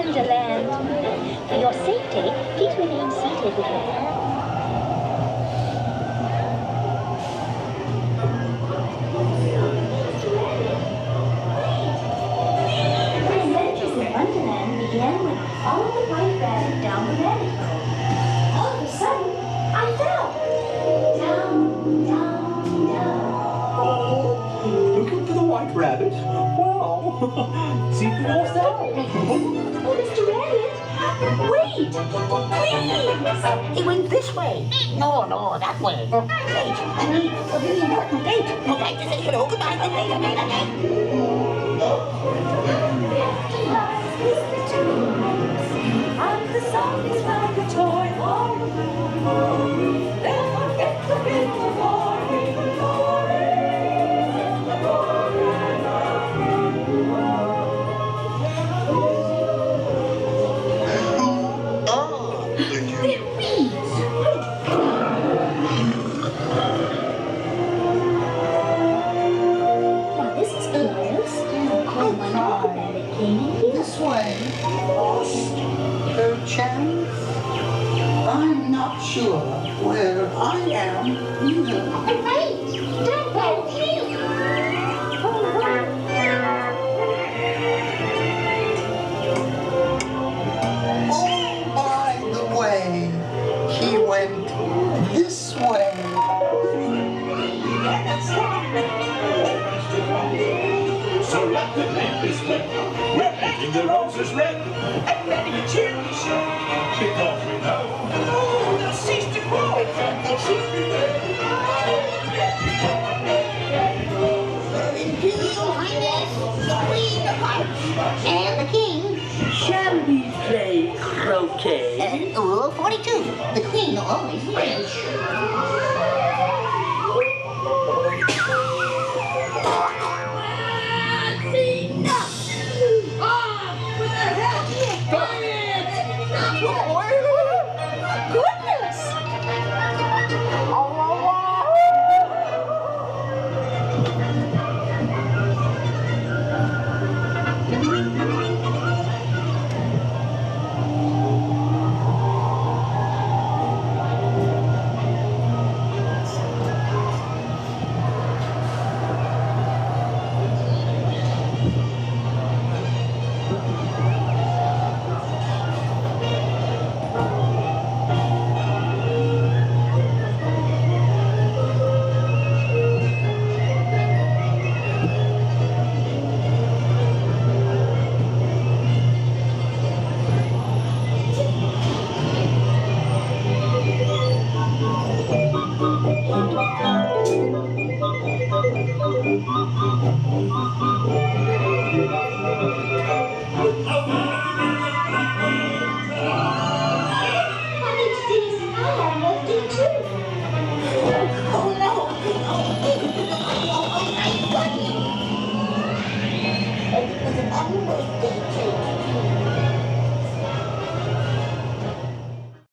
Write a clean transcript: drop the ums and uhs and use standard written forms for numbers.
Wonderland. For your safety, please remain seated with your hands. My adventures in Wonderland began when I followed the white rabbit down the rabbit hole. All of a sudden, I fell. Down, down, down. Looking for the white rabbit? Well, see for yourself. Oh, Mr. Rabbit, wait, please. He went this way. No, that way. Wait, I mean, a really important date. Okay, just say hello, goodbye, good day, okay. And the song is like a toy. Never get the bit of glory. Now this is curious. Come on, Rabbit King. This way. No chance? I'm not sure where I am either. Wait! Don't go! Oh, by the way, he went this way. So let the lamp is lit. We're making the roses red. And ready to cheer the show. Because we know. Oh, they'll cease to grow. They'll soon be there. Imperial Highness, the Queen of Hearts, and the King. Shall we play croquet? Rule 42, the Queen always wins.